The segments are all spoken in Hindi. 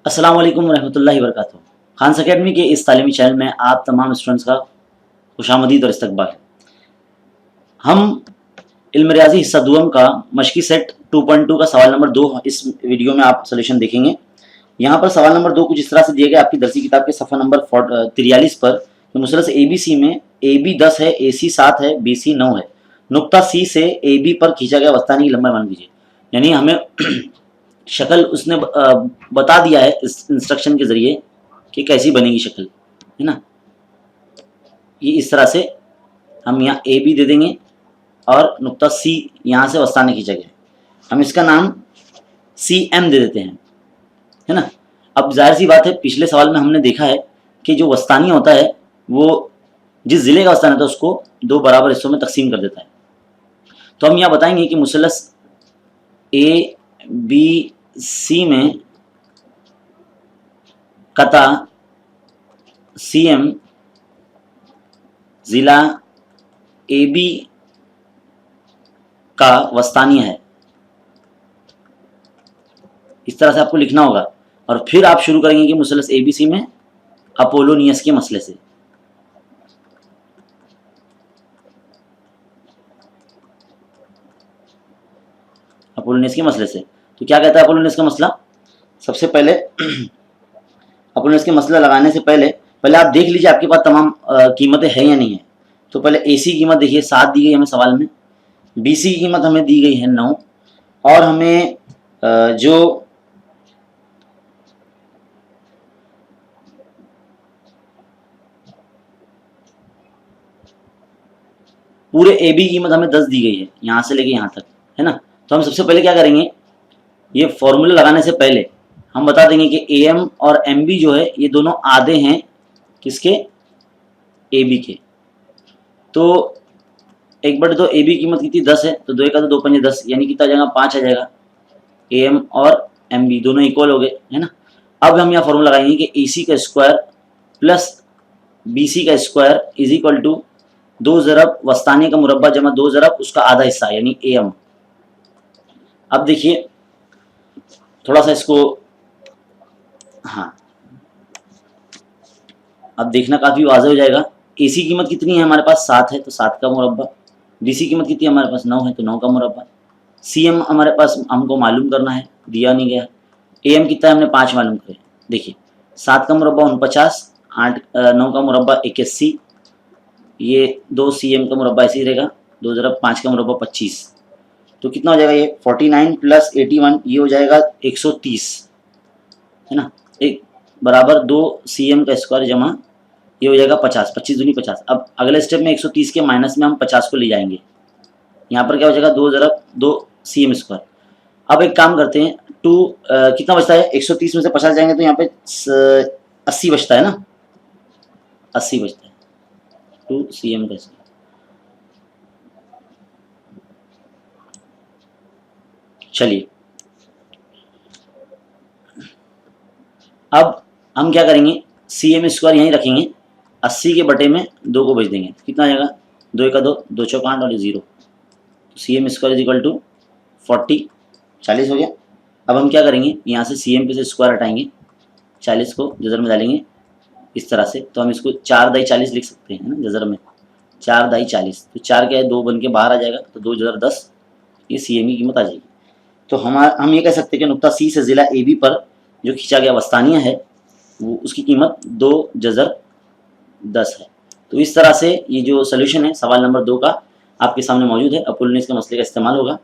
अस्सलाम वालेकुम रहमतुल्लाहि वबरकातुहू। खान्स अकेडमी के इस तालीमी चैनल में आप तमाम स्टूडेंट्स का खुशामदीद और इस्तकबाल है। हम इल्म रियाज़ी हिस्सा दुअम का मशक़ी सेट 2.2 का सवाल नंबर 2 इस वीडियो में आप सॉल्यूशन देखेंगे। यहाँ पर सवाल नंबर 2 कुछ इस तरह से दिया गया आपकी दरसी किताब के सफ़ा नंबर 43 पर कि मुसलसल ABC में AB 10 है, AC 7 है, BC 9 है। नुक्ता C से AB पर खींचा गया वस्तानी की लंबाई मान लीजिए। यानी हमें शक्ल उसने बता दिया है इस इंस्ट्रक्शन के ज़रिए कि कैसी बनेगी शक्ल, है ना। ये इस तरह से हम यहाँ AB दे देंगे और नुक्ता C यहाँ से वस्तानी खींचा गया है। हम इसका नाम CM दे देते हैं, है ना। अब जाहिर सी बात है, पिछले सवाल में हमने देखा है कि जो वस्तानी होता है वो जिस ज़िले का वस्तानी होता है उसको दो बराबर हिस्सों में तकसीम कर देता है। तो हम यहाँ बताएंगे कि मुसलस ABC में कता CM ज़िला AB का वस्तानिया है। इस तरह से आपको लिखना होगा और फिर आप शुरू करेंगे कि मुसलस ABC में अपोलोनियस के मसले से। अपोलोनियस के मसले से तो क्या कहता है अपोलोनियस का मसला? सबसे पहले अपोलोनियस के मसला लगाने से पहले आप देख लीजिए आपके पास तमाम कीमतें हैं या नहीं है। तो पहले AC की कीमत देखिए 7 दी गई हमें सवाल में, BC की कीमत हमें दी गई है 9 और हमें जो पूरे AB की कीमत हमें 10 दी गई है, यहाँ से लेके यहाँ तक, है ना। तो हम सबसे पहले क्या करेंगे, ये फॉर्मूला लगाने से पहले हम बता देंगे कि AM और MB जो है ये दोनों आधे हैं किसके? AB के। तो 1/2 AB की कीमत कितनी 10 है, तो 2 1 2 5 10 यानी कितना आ जाएगा 5 आ जाएगा। AM और MB दोनों इक्वल हो गए, है ना। अब हम यहाँ फॉर्मूला लगाएंगे कि AC का स्क्वायर प्लस BC का स्क्वायर इज इक्वल टू 2 ज़रब वस्तानी का मुरब्बा जमा 2 ज़रब उसका आधा हिस्सा यानी AM। अब देखिए थोड़ा सा इसको, हाँ अब देखना काफ़ी वाज़ेह हो जाएगा। AC कीमत कितनी है हमारे पास 7 है तो 7 का मुरब्बा, BC कीमत कितनी है हमारे पास 9 है तो 9 का मुरब्बा, CM हमारे पास हमको मालूम करना है, दिया नहीं गया। AM कितना है हमने 5 मालूम करे। देखिए 7 का मुरब्बा 49, 9 का मुरब्बा 81, ये 2 CM का मुरब्बा ऐसे ही रहेगा, 2 ज़रब 5 का मुरब्बा 25, तो कितना हो जाएगा ये 49 प्लस 81 ये हो जाएगा 130, है ना। एक बराबर 2 CM का स्क्वायर जमा ये हो जाएगा 50, 25 दूनी 50। अब अगले स्टेप में 130 के माइनस में हम 50 को ले जाएंगे, यहाँ पर क्या हो जाएगा 2 ज़रब 2 CM स्क्वायर। अब एक काम करते हैं, कितना बचता है 130 में से 50 जाएंगे तो यहाँ पे 80 बचता है ना, 80 बचता है 2 CM का स्क्वायर। चलिए अब हम क्या करेंगे, CM स्क्वायर यहीं रखेंगे, 80 के बटे में 2 को बच देंगे, कितना आ जाएगा 2 1 2 2 चौका 8 और 0, तो CM square is equal to 40 40 हो गया। अब हम क्या करेंगे, यहाँ से CM पे से स्क्वायर हटाएंगे, 40 को जज़र में डालेंगे इस तरह से, तो हम इसको 4 दाई 40 लिख सकते हैं, है ना। जज़र में 4 दाई 40 तो 4 क्या है 2 बन के बाहर आ जाएगा, तो 2 ज़र 10 ये CM की कीमत आ जाएगी। तो हम ये कह सकते हैं कि नुक्ता C से ज़िला AB पर जो खींचा गया वस्तानिया है वो उसकी कीमत 2 जज़र 10 है। तो इस तरह से ये जो सोल्यूशन है सवाल नंबर 2 का आपके सामने मौजूद है। अपोलोनियस के मसले का इस्तेमाल होगा।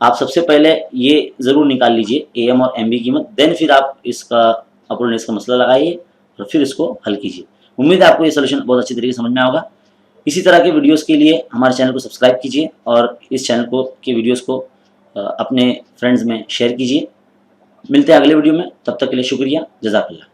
आप सबसे पहले ये ज़रूर निकाल लीजिए AM और MB की कीमत, देन फिर आप इसका अपोलोनियस का मसला लगाइए और फिर इसको हल कीजिए। उम्मीद है आपको ये सोल्यूशन बहुत अच्छी तरीके से समझ में होगा। इसी तरह के वीडियोज़ के लिए हमारे चैनल को सब्सक्राइब कीजिए और इस चैनल को के वीडियोज़ को अपने फ्रेंड्स में शेयर कीजिए। मिलते हैं अगले वीडियो में, तब तक के लिए शुक्रिया, जज़ाकल्लाह।